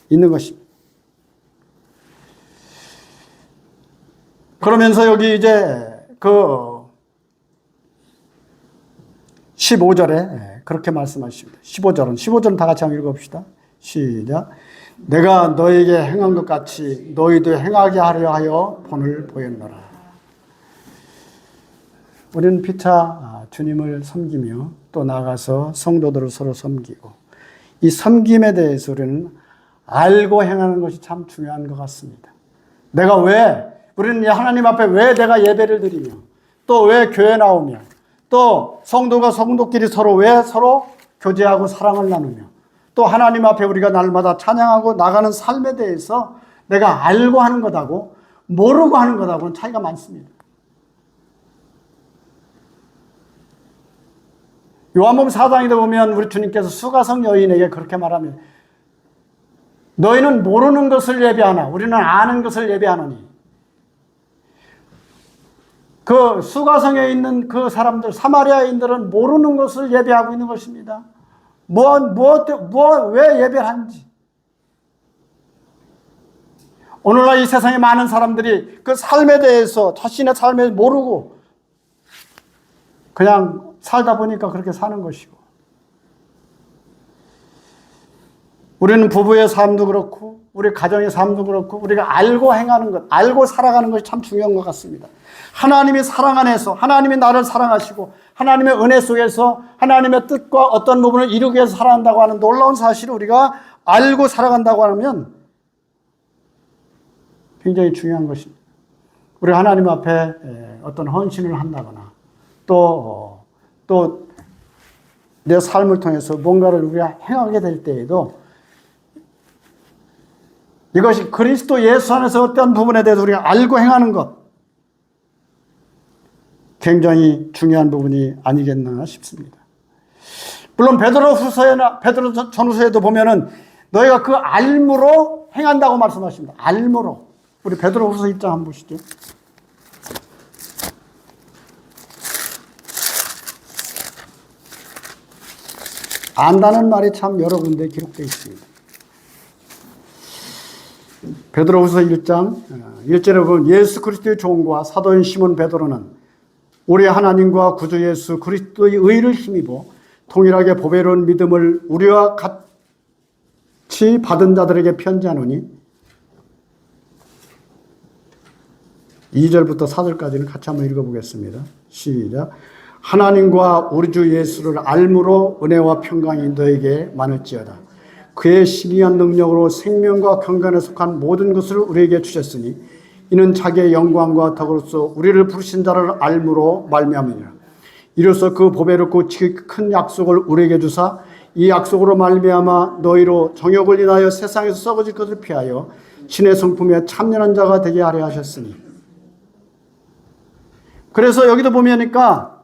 있는 것입니다. 그러면서 여기 이제 그 15절에 그렇게 말씀하십니다. 15절은 다 같이 한번 읽어봅시다. 시작. 내가 너에게 행한 것 같이 너희도 행하게 하려 하여 본을 보였노라. 우리는 피차 주님을 섬기며 또 나가서 성도들을 서로 섬기고 이 섬김에 대해서 우리는 알고 행하는 것이 참 중요한 것 같습니다. 우리는 하나님 앞에 왜 내가 예배를 드리며 또 왜 교회 나오며 또 성도가 성도끼리 왜 서로 교제하고 사랑을 나누며 또 하나님 앞에 우리가 날마다 찬양하고 나가는 삶에 대해서 내가 알고 하는 것하고 모르고 하는 것하고는 차이가 많습니다. 요한복음 4장에 보면 우리 주님께서 수가성 여인에게 그렇게 말합니다. 너희는 모르는 것을 예배하나 우리는 아는 것을 예배하노니. 그 수가성에 있는 그 사람들 사마리아인들은 모르는 것을 예배하고 있는 것입니다. 왜 예배를 하는지 오늘날 이 세상에 많은 사람들이 그 삶에 대해서 자신의 삶에 모르고 그냥 살다 보니까 그렇게 사는 것이고, 우리는 부부의 삶도 그렇고 우리 가정의 삶도 그렇고 우리가 알고 행하는 것, 알고 살아가는 것이 참 중요한 것 같습니다. 하나님이 사랑 안에서, 하나님이 나를 사랑하시고 하나님의 은혜 속에서 하나님의 뜻과 어떤 부분을 이루기 위해서 살아간다고 하는 놀라운 사실을 우리가 알고 살아간다고 하면 굉장히 중요한 것입니다. 우리가 하나님 앞에 어떤 헌신을 한다거나 또 내 삶을 통해서 뭔가를 우리가 행하게 될 때에도 이것이 그리스도 예수 안에서 어떤 부분에 대해서 우리가 알고 행하는 것, 굉장히 중요한 부분이 아니겠나 싶습니다. 물론 베드로 전후서에도 보면은 너희가 그 알므로 행한다고 말씀하십니다. 알므로. 우리 베드로후서 1장 한번 보시죠. 안다는 말이 참 여러 군데 기록되어 있습니다. 베드로후서 1장 1절에 보면 예수 그리스도의 종과 사도인 시몬 베드로는 우리 하나님과 구주 예수 그리스도의 의를 힘입어 동일하게 보배로운 믿음을 우리와 같이 받은 자들에게 편지하노니, 2절부터 4절까지는 같이 한번 읽어보겠습니다. 시작. 하나님과 우리 주 예수를 알므로 은혜와 평강이 너에게 많을지어다. 그의 신비한 능력으로 생명과 경건에 속한 모든 것을 우리에게 주셨으니 이는 자기의 영광과 덕으로서 우리를 부르신 자를 알므로 말미암으니라. 이로써 그 보배롭고 지극히 큰 약속을 우리에게 주사 이 약속으로 말미암아 너희로 정욕을 인하여 세상에서 썩어질 것을 피하여 신의 성품에 참여한 자가 되게 하려 하셨으니. 그래서 여기도 보면니까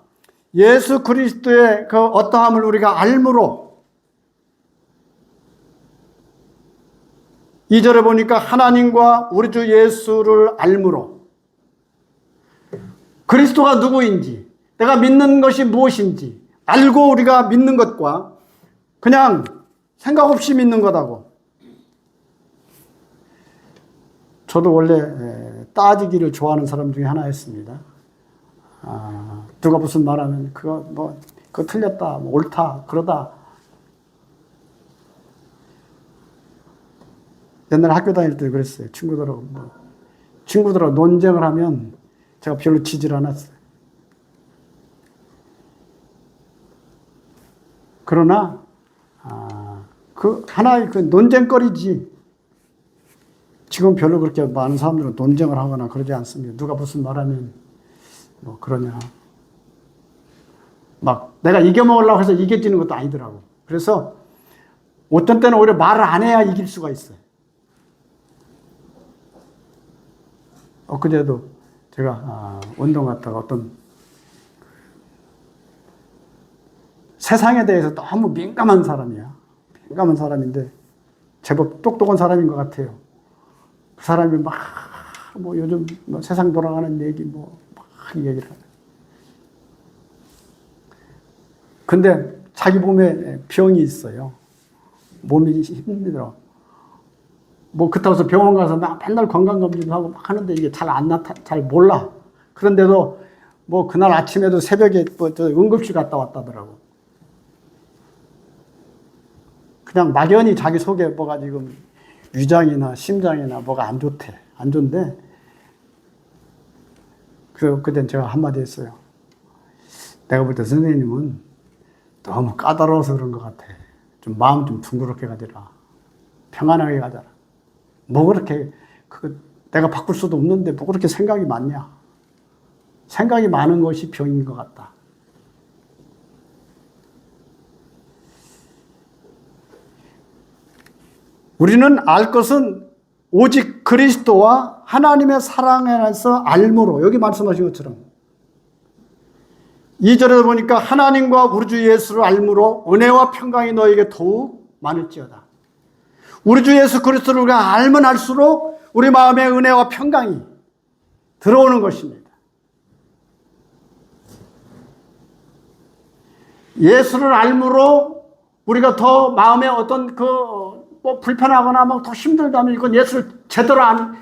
예수 그리스도의 그 어떠함을 우리가 알므로, 2절에 보니까 하나님과 우리 주 예수를 알므로, 그리스도가 누구인지, 내가 믿는 것이 무엇인지 알고 우리가 믿는 것과 그냥 생각 없이 믿는 것하고. 저도 원래 따지기를 좋아하는 사람 중에 하나였습니다. 누가 무슨 말하면 그거 틀렸다, 옳다, 그러다. 옛날에 학교 다닐 때 그랬어요. 친구들하고 논쟁을 하면 제가 별로 지질 않았어요. 그러나 그 하나의 그 논쟁거리지. 지금 별로 그렇게 많은 사람들은 논쟁을 하거나 그러지 않습니다. 누가 무슨 말하면 그러냐. 막 내가 이겨먹으려고 해서 이겨지는 것도 아니더라고. 그래서 어떤 때는 오히려 말을 안 해야 이길 수가 있어요. 엊그제도 제가 운동 갔다가 어떤 세상에 대해서 너무 민감한 사람이야. 민감한 사람인데 제법 똑똑한 사람인 것 같아요. 그 사람이 막 요즘 세상 돌아가는 얘기 막 얘기를 하네. 근데 자기 몸에 병이 있어요. 몸이 힘들어. 그렇다고 해서 병원 가서 막 맨날 건강검진도 하고 막 하는데 이게 잘 몰라. 그런데도 그날 아침에도 새벽에 응급실 갔다 왔다더라고. 그냥 막연히 자기 속에 뭐가 지금 위장이나 심장이나 뭐가 안 좋대. 안 좋은데, 그땐 제가 한마디 했어요. 내가 볼 때 선생님은 너무 까다로워서 그런 것 같아. 좀 마음 좀 둥그렇게 가지라. 평안하게 가자라. 그렇게, 내가 바꿀 수도 없는데 그렇게 생각이 많냐. 생각이 많은 것이 병인 것 같다. 우리는 알 것은 오직 그리스도와 하나님의 사랑 안에서 알므로, 여기 말씀하신 것처럼 2절에 보니까 하나님과 우리 주 예수를 알므로 은혜와 평강이 너에게 더욱 많을지어다. 우리 주 예수 그리스도를 우리가 알면 알수록 우리 마음에 은혜와 평강이 들어오는 것입니다. 예수를 알므로 우리가 더 마음에 어떤 뭐 불편하거나 뭐 더 힘들다면 이건 예수를 제대로 아는,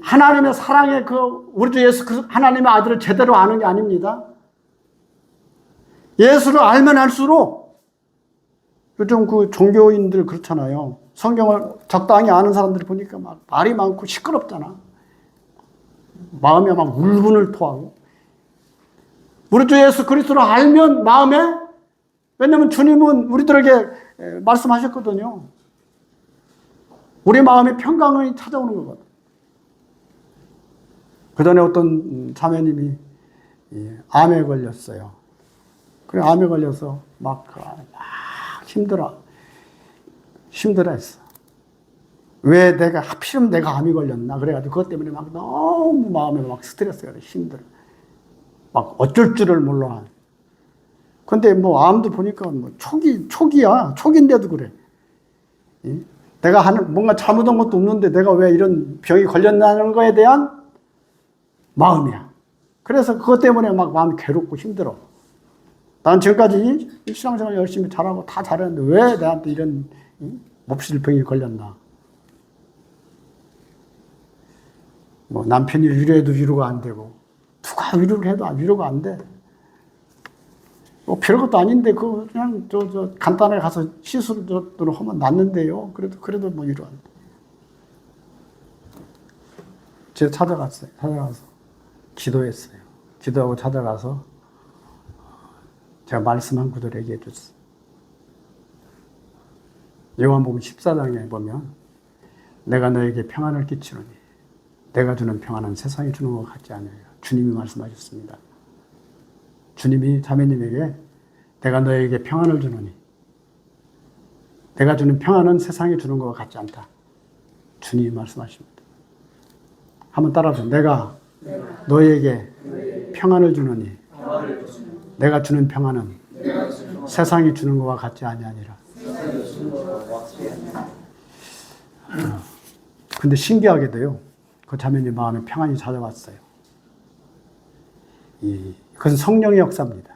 하나님의 사랑의 우리 주 예수 그 하나님의 아들을 제대로 아는 게 아닙니다. 예수를 알면 알수록, 요즘 그 종교인들 그렇잖아요. 성경을 적당히 아는 사람들이 보니까 막 말이 많고 시끄럽잖아. 마음에 막 울분을 토하고. 우리 주 예수 그리스도를 알면 마음에, 왜냐하면 주님은 우리들에게 말씀하셨거든요. 우리 마음에 평강이 찾아오는 거거든. 그 전에 어떤 자매님이 암에 걸렸어요. 그래, 암에 걸려서 막 힘들어했어. 왜 하필이면 내가 암이 걸렸나? 그래가지고 그것 때문에 막 너무 마음에 막 스트레스가 힘들어. 막 어쩔 줄을 몰라. 근데 뭐 암도 보니까 뭐 초기야. 초기인데도 그래. 내가 뭔가 잘못한 것도 없는데 내가 왜 이런 병이 걸렸나는 거에 대한 마음이야. 그래서 그것 때문에 막 마음이 괴롭고 힘들어. 난 지금까지 신앙생활 열심히 잘하고 다 잘했는데 왜 나한테 이런 몹쓸 병이 걸렸나. 뭐 남편이 위로해도 위로가 안 되고, 누가 위로를 해도 위로가 안 돼. 뭐 별것도 아닌데 그냥 간단하게 가서 시술을 하면 낫는데요. 그래도 뭐 위로 안 돼. 제가 찾아가서 기도했어요. 기도하고 찾아가서 제가 말씀 한 구절 얘기해 줬어요. 요한복음 14장에 보면 내가 너에게 평안을 끼치노니 내가 주는 평안은 세상이 주는 것 같지 않아요. 주님이 말씀하셨습니다. 주님이 자매님에게 내가 너에게 평안을 주노니 내가 주는 평안은 세상이 주는 것 같지 않다. 주님이 말씀하십니다. 한번 따라서 내가 너에게 평안을 주노니 내가 주는 평안은 세상이 주는 것과 같지 아니하니라. 근데 신기하게도요, 그 자매님 마음에 평안이 찾아왔어요. 그것은 성령의 역사입니다.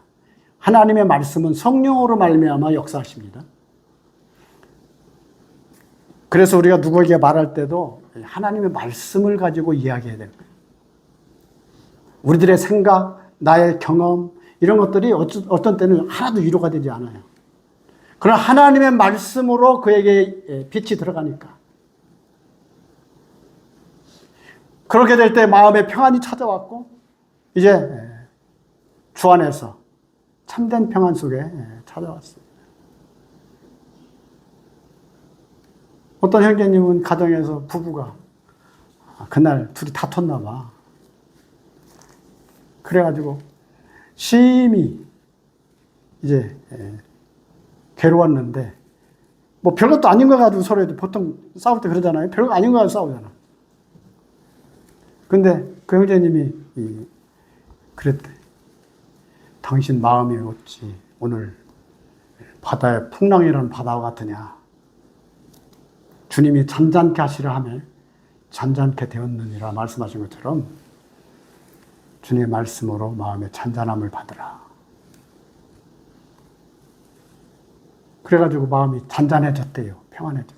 하나님의 말씀은 성령으로 말미암아 역사하십니다. 그래서 우리가 누구에게 말할 때도 하나님의 말씀을 가지고 이야기해야 되는 거예요. 우리들의 생각, 나의 경험, 이런 것들이 어떤 때는 하나도 위로가 되지 않아요. 그러나 하나님의 말씀으로 그에게 빛이 들어가니까. 그렇게 될 때 마음에 평안이 찾아왔고, 이제 주 안에서 참된 평안 속에 찾아왔습니다. 어떤 형제님은 가정에서 부부가 그날 둘이 다퉜나 봐. 그래가지고 심히 이제 괴로웠는데, 뭐 별것도 아닌 거 가지고 서로 보통 싸울 때 그러잖아요. 별거 아닌 거 가지고 싸우잖아. 근데 그 형제님이 그랬대. 당신 마음이 어찌 오늘 바다에 풍랑이라는 바다와 같으냐. 주님이 잔잔케 하시려 하며 잔잔케 되었느니라 말씀하신 것처럼 주님의 말씀으로 마음의 잔잔함을 받으라. 그래가지고 마음이 잔잔해졌대요. 평안해졌대요.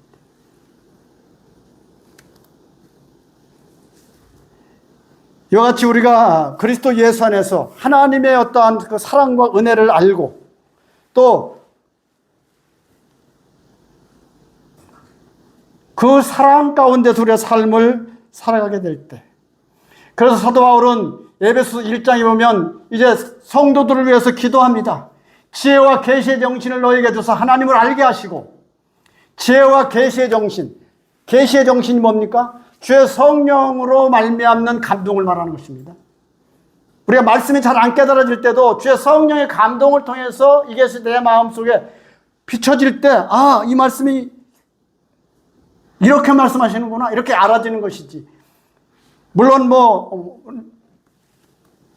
이와 같이 우리가 그리스도 예수 안에서 하나님의 어떠한 그 사랑과 은혜를 알고 또 그 사랑 가운데서 우리의 삶을 살아가게 될 때, 그래서 사도 바울은 에베소 1장에 보면 이제 성도들을 위해서 기도합니다. 지혜와 계시의 정신을 너에게 줘서 하나님을 알게 하시고, 지혜와 계시의 정신, 계시의 정신이 뭡니까? 주의 성령으로 말미암는 감동을 말하는 것입니다. 우리가 말씀이 잘 안 깨달아질 때도 주의 성령의 감동을 통해서 이것이 내 마음속에 비춰질 때, 이 말씀이 이렇게 말씀하시는구나, 이렇게 알아지는 것이지. 물론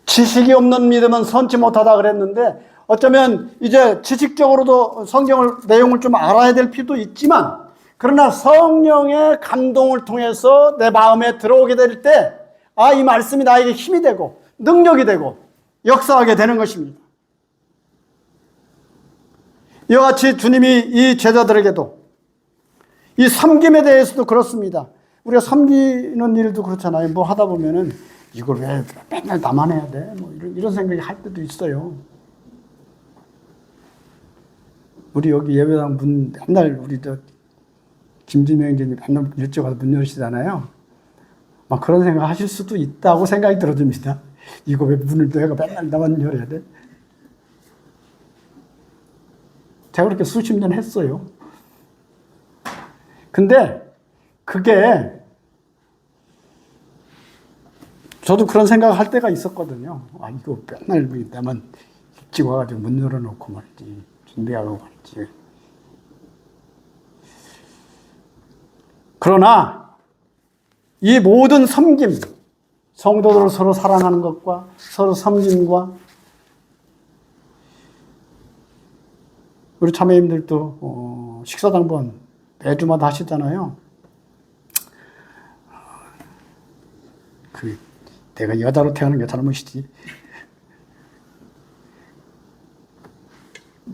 지식이 없는 믿음은 선치 못하다 그랬는데, 어쩌면 이제 지식적으로도 성경을 내용을 좀 알아야 될 필요도 있지만, 그러나 성령의 감동을 통해서 내 마음에 들어오게 될 때, 이 말씀이 나에게 힘이 되고 능력이 되고 역사하게 되는 것입니다. 이와 같이 주님이 이 제자들에게도 이 섬김에 대해서도 그렇습니다. 우리가 섬기는 일도 그렇잖아요. 뭐 하다 보면은 이걸 왜 맨날 나만 해야 돼? 뭐 이런 생각이 할 때도 있어요. 우리 여기 예배당 문 맨날 우리 김진명 형제님 맨날 일찍 와서 문 열시잖아요. 막 그런 생각 하실 수도 있다고 생각이 들어집니다. 이거 왜 문을 내가 맨날 나만 열어야 돼? 제가 그렇게 수십 년 했어요. 근데 그게 저도 그런 생각을 할 때가 있었거든요. 아, 이거 맨날 나만 일찍 와가지고 문 열어놓고 말이지. 준비하고 말이지. 그러나 이 모든 섬김, 성도들을 서로 사랑하는 것과 서로 섬김과 우리 참회님들도 식사당번 매주마다 하시잖아요. 내가 여자로 태어난 게 잘못이지.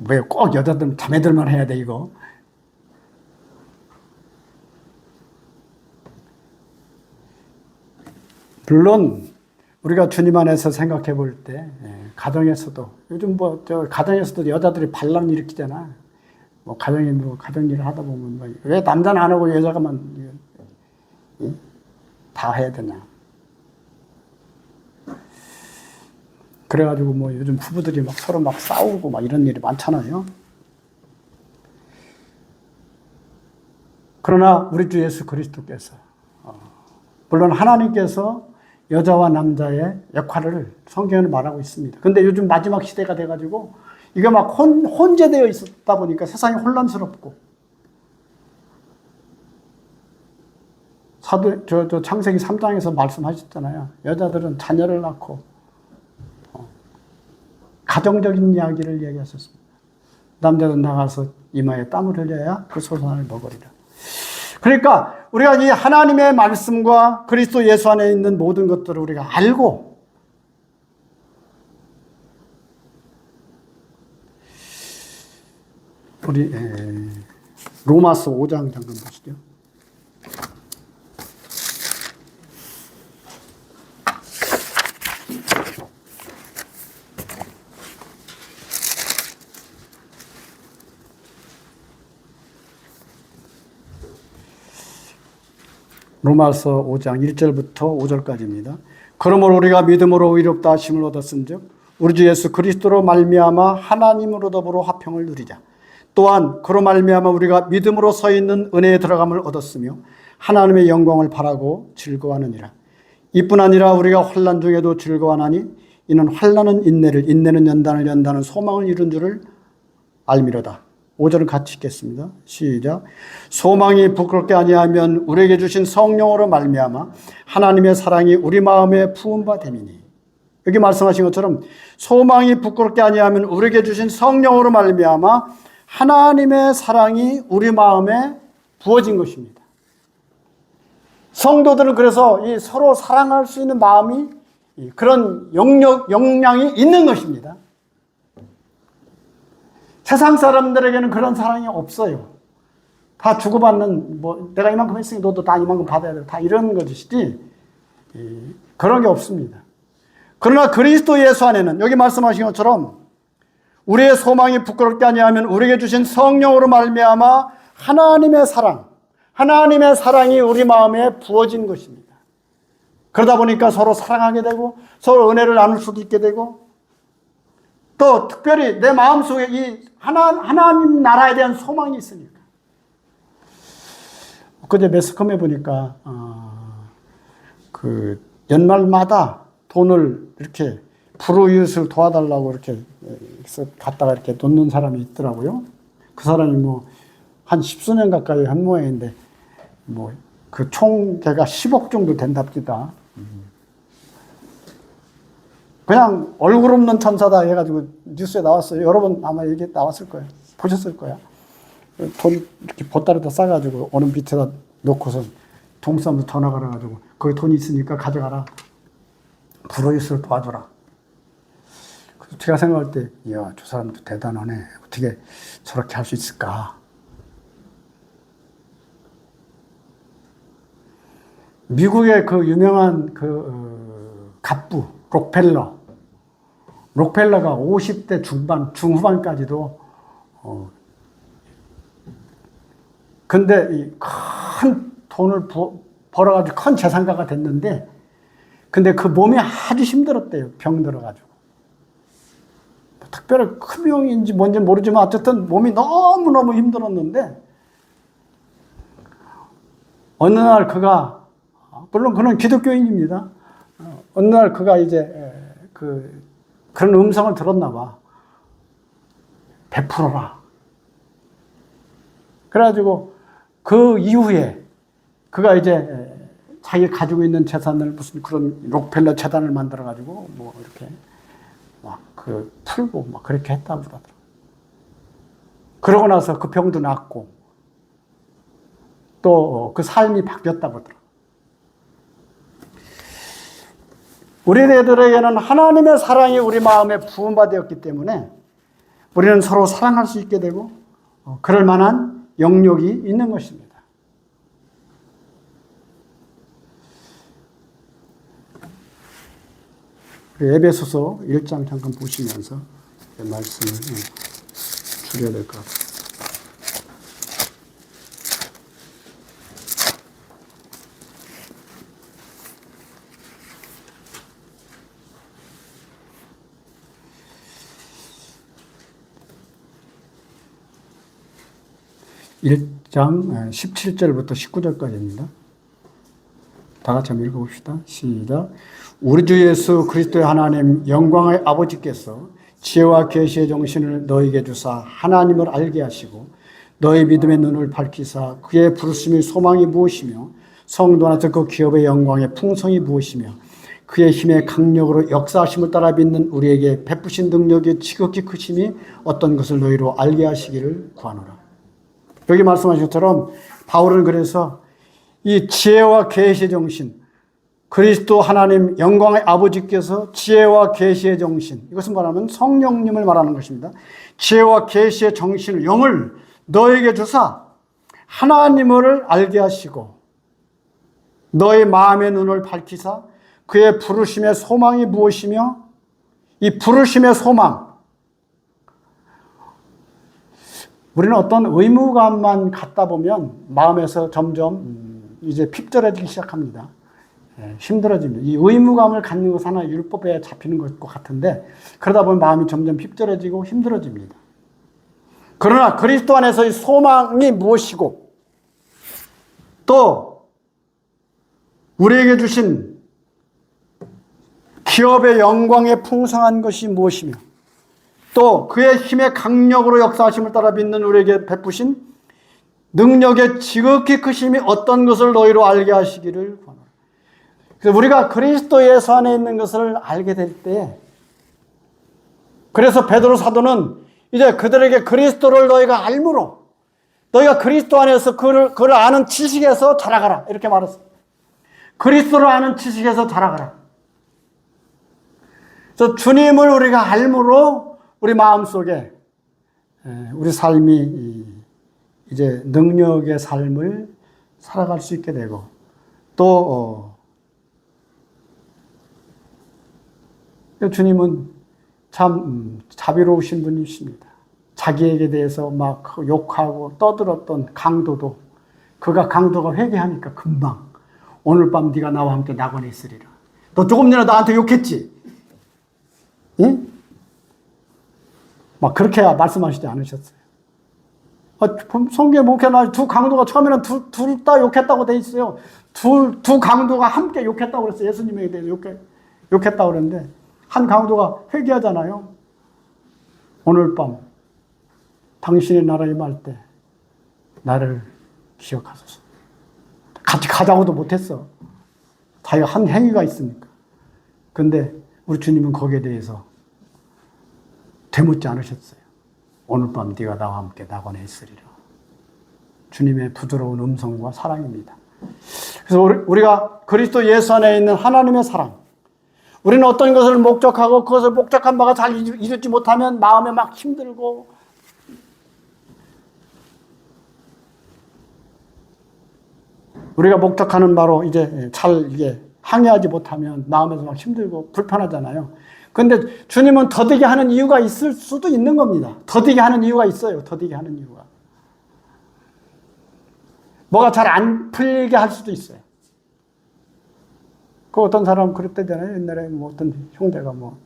왜 꼭 여자들, 자매들만 해야 돼, 이거? 물론, 우리가 주님 안에서 생각해 볼 때, 가정에서도, 요즘 가정에서도 여자들이 반란 일으키잖아. 가정에 가정일을 하다 보면, 왜 남자는 안 하고 여자가만 다 해야 되냐. 그래가지고 요즘 부부들이 서로 싸우고 이런 일이 많잖아요. 그러나 우리 주 예수 그리스도께서, 물론 하나님께서 여자와 남자의 역할을 성경에 말하고 있습니다. 근데 요즘 마지막 시대가 돼가지고 이게 혼재되어 있다 보니까 세상이 혼란스럽고, 창세기 3장에서 말씀하셨잖아요. 여자들은 자녀를 낳고 가정적인 이야기를 얘기하셨습니다. 남자는 나가서 이마에 땀을 흘려야 그 소산을 먹으리라. 그러니까 우리가 이 하나님의 말씀과 그리스도 예수 안에 있는 모든 것들을 우리가 알고 우리 로마서 5장 잠깐 보시죠. 로마서 5장 1절부터 5절까지입니다. 그러므로 우리가 믿음으로 의롭다 하심을 얻었은즉 우리 주 예수 그리스도로 말미암아 하나님으로 더불어 화평을 누리자. 또한 그로 말미암아 우리가 믿음으로 서 있는 은혜에 들어감을 얻었으며 하나님의 영광을 바라고 즐거워하느니라. 이뿐 아니라 우리가 환난 중에도 즐거워하나니 이는 환난은 인내를, 인내는 연단을, 연단은 소망을 이룬 줄을 알미로다. 5절은 같이 읽겠습니다. 시작. 소망이 부끄럽게 아니하면 우리에게 주신 성령으로 말미암아 하나님의 사랑이 우리 마음에 부은 바 됨이니. 여기 말씀하신 것처럼 소망이 부끄럽게 아니하면 우리에게 주신 성령으로 말미암아 하나님의 사랑이 우리 마음에 부어진 것입니다. 성도들은 그래서 이 서로 사랑할 수 있는 마음이 그런 역량이 있는 것입니다. 세상 사람들에게는 그런 사랑이 없어요. 다 주고받는, 내가 이만큼 했으니 너도 다 이만큼 받아야 돼. 다 이런 것이지, 그런 게 없습니다. 그러나 그리스도 예수 안에는, 여기 말씀하신 것처럼, 우리의 소망이 부끄럽게 아니하면 우리에게 주신 성령으로 말미암아 하나님의 사랑이 우리 마음에 부어진 것입니다. 그러다 보니까 서로 사랑하게 되고, 서로 은혜를 나눌 수도 있게 되고, 또 특별히 내 마음속에 이 하나님 나라에 대한 소망이 있으니까. 그제 매스컴에 보니까 그 연말마다 돈을 이렇게 불우이웃을 도와달라고 이렇게 갖다가 이렇게 놓는 사람이 있더라고요. 그 사람이 한 10수년 가까이 한 모양인데 그 총계가 10억 정도 된답니다. 그냥 얼굴 없는 천사다 해가지고 뉴스에 나왔어요. 여러분 아마 이게 나왔을 거예요. 보셨을 거야. 돈 이렇게 보따리에다 싸가지고 어느 밑에다 놓고서 동사무소 전화 걸어가지고 거기 돈 있으니까 가져가라. 불우이웃을 도와줘라. 그래서 제가 생각할 때, 이야, 저 사람도 대단하네. 어떻게 저렇게 할 수 있을까? 미국의 그 유명한 갑부 록펠러가 50대 중후반까지도 근데 이 큰 돈을 벌어가지고 큰 재산가가 됐는데, 근데 그 몸이 아주 힘들었대요. 병 들어가지고. 특별히 큰 병인지 뭔지 모르지만 어쨌든 몸이 너무너무 힘들었는데, 어느 날 그가, 물론 그는 기독교인입니다. 어느 날 그가 이제 그런 음성을 들었나 봐. 베풀어라. 그래가지고 그 이후에 그가 이제 자기 가지고 있는 재산을 무슨 그런 록펠러 재단을 만들어가지고 뭐 이렇게 막 풀고 막 그렇게 했다고 그러더라고요. 그러고 나서 그 병도 낫고 또 그 삶이 바뀌었다고 그러더라고요. 우리들에게는 하나님의 사랑이 우리 마음에 부음받았기 때문에 우리는 서로 사랑할 수 있게 되고 그럴 만한 영역이 있는 것입니다. 에베소서 1장 잠깐 보시면서 말씀을 줄여야 될 것 같아요. (1장) 17절부터 19절까지입니다. 다 같이 한번 읽어봅시다. 시작. 우리 주 예수 그리스도의 하나님 영광의 아버지께서 지혜와 계시의 정신을 너희에게 주사 하나님을 알게 하시고 너희 믿음의 눈을 밝히사 그의 부르심의 소망이 무엇이며 성도 안에서 그 기업의 영광의 풍성이 무엇이며 그의 힘의 강력으로 역사하심을 따라 믿는 우리에게 베푸신 능력이 지극히 크심이 어떤 것을 너희로 알게 하시기를 구하노라. 여기 말씀하신 것처럼 바울은 그래서 이 지혜와 계시의 정신, 그리스도 하나님 영광의 아버지께서 지혜와 계시의 정신, 이것은 말하면 성령님을 말하는 것입니다. 지혜와 계시의 정신을, 영을 너에게 주사 하나님을 알게 하시고 너의 마음의 눈을 밝히사 그의 부르심의 소망이 무엇이며 이 부르심의 소망, 우리는 어떤 의무감만 갖다 보면 마음에서 점점 이제 핍절해지기 시작합니다. 힘들어집니다. 이 의무감을 갖는 것은 하나 율법에 잡히는 것 같은데 그러다 보면 마음이 점점 핍절해지고 힘들어집니다. 그러나 그리스도 안에서의 소망이 무엇이고 또 우리에게 주신 기업의 영광에 풍성한 것이 무엇이며 또 그의 힘의 강력으로 역사하심을 따라 믿는 우리에게 베푸신 능력의 지극히 크심이 어떤 것을 너희로 알게 하시기를 권하노라. 그래서 우리가 그리스도 예수 안에 있는 것을 알게 될 때, 그래서 베드로 사도는 이제 그들에게 그리스도를 너희가 알므로 너희가 그리스도 안에서 그를 아는 지식에서 자라가라 이렇게 말했어요. 그리스도를 아는 지식에서 자라가라. 그래서 주님을 우리가 알므로 우리 마음속에 우리 삶이 이제 능력의 삶을 살아갈 수 있게 되고 또 주님은 참 자비로우신 분이십니다. 자기에게 대해서 막 욕하고 떠들었던 강도도 그가 강도가 회개하니까 금방 오늘 밤 네가 나와 함께 낙원에 있으리라. 너 조금 전에 나한테 욕했지? 응? 막 그렇게 말씀하시지 않으셨어요. 성경에 목회나 두 강도가 처음에는 둘 다 욕했다고 돼 있어요. 두 강도가 함께 욕했다고 그랬어요. 예수님에 대해서 욕했다고 그랬는데 한 강도가 회개하잖아요. 오늘 밤 당신의 나라에 말 때 나를 기억하소서. 같이 가자고도 못했어. 자기가 한 행위가 있으니까. 근데 우리 주님은 거기에 대해서 되묻지 않으셨어요. 오늘 밤 네가 나와 함께 낙원에 있으리라. 주님의 부드러운 음성과 사랑입니다. 그래서 우리가 그리스도 예수 안에 있는 하나님의 사랑, 우리는 어떤 것을 목적하고 그것을 목적한 바가 잘 이루지 못하면 마음에 막 힘들고 우리가 목적하는 바로 이제 잘 이게 항해하지 못하면 마음에서 막 힘들고 불편하잖아요. 근데 주님은 더디게 하는 이유가 있을 수도 있는 겁니다. 더디게 하는 이유가 있어요. 더디게 하는 이유가. 뭐가 잘 안 풀리게 할 수도 있어요. 그 어떤 사람 그랬대잖아요. 옛날에 뭐 어떤 형제가 뭐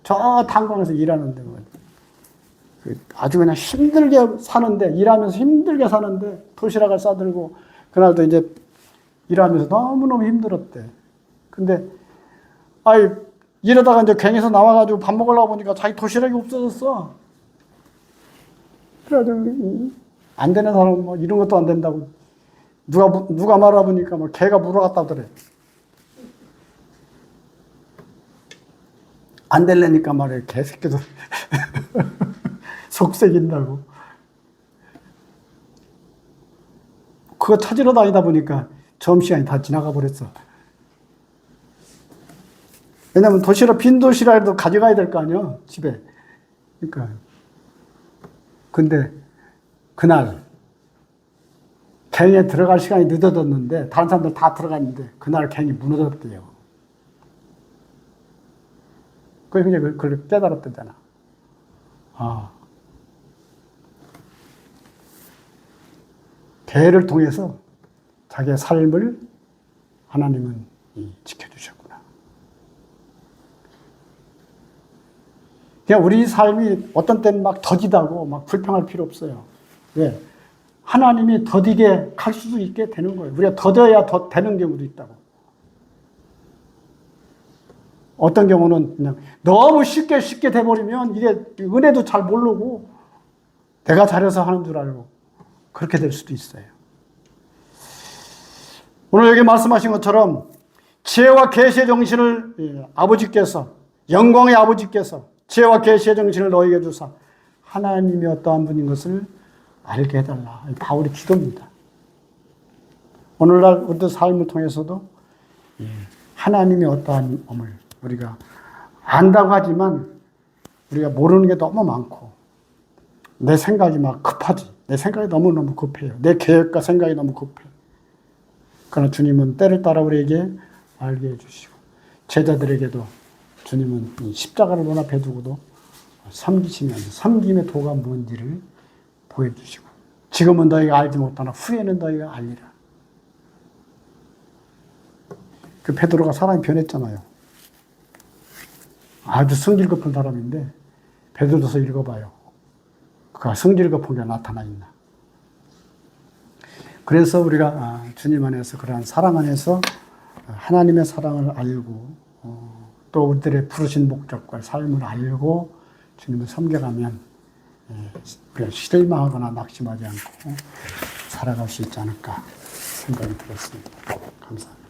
저 탄광에서 일하는데 뭐 아주 그냥 힘들게 사는데, 일하면서 힘들게 사는데 도시락을 싸들고 그날도 이제 일하면서 너무너무 힘들었대. 근데 이러다가 이제 괭에서 나와가지고 밥 먹으려고 보니까 자기 도시락이 없어졌어. 그래가지고 안 되는 사람은 뭐 이런 것도 안 된다고 누가 말해보니까 뭐 개가 물어갔다 그래. 안 되려니까 말이야. 개새끼도 속색인다고. 그거 찾으러 다니다 보니까 점심시간이 다 지나가 버렸어. 왜냐면 빈 도시락이라도 가져가야 될 거 아니야, 집에. 그러니까. 근데 그날 갱에 들어갈 시간이 늦어졌는데 다른 사람들 다 들어갔는데 그날 갱이 무너졌대요. 그래서 이제 그걸 깨달았다잖아. 개를 통해서 자기의 삶을 하나님은 지켜주셨구나. 그냥 우리 삶이 어떤 때는 막 더디다고 막 불평할 필요 없어요. 왜? 하나님이 더디게 갈 수도 있게 되는 거예요. 우리가 더뎌야 더 되는 경우도 있다고. 어떤 경우는 그냥 너무 쉽게 돼버리면 이게 은혜도 잘 모르고 내가 잘해서 하는 줄 알고 그렇게 될 수도 있어요. 오늘 여기 말씀하신 것처럼 지혜와 계시의 정신을 아버지께서, 영광의 아버지께서 지혜와 계시의 정신을 너에게 주사 하나님이 어떠한 분인 것을 알게 해달라. 바울의 기도입니다. 오늘날 우리 삶을 통해서도 하나님이 어떠한 엄을 우리가 안다고 하지만 우리가 모르는 게 너무 많고 내 생각이 막 급하지. 내 생각이 너무너무 급해요. 내 계획과 생각이 너무 급해요. 그러나 주님은 때를 따라 우리에게 알게 해주시고 제자들에게도 주님은 이 십자가를 눈앞에 두고도 섬기시면서 섬김의 도가 뭔지를 보여주시고 지금은 너희가 알지 못하나 후에는 너희가 알리라. 그 베드로가 사람이 변했잖아요. 아주 성질 급한 사람인데 베드로서 읽어봐요. 그가 성질 급한 게 나타나 있나. 그래서 우리가 주님 안에서 그러한 사랑 안에서 하나님의 사랑을 알고 또 우리들의 부르신 목적과 삶을 알고 주님을 섬겨가면 우리가 실망하거나 낙심하지 않고 살아갈 수 있지 않을까 생각이 들었습니다. 감사합니다.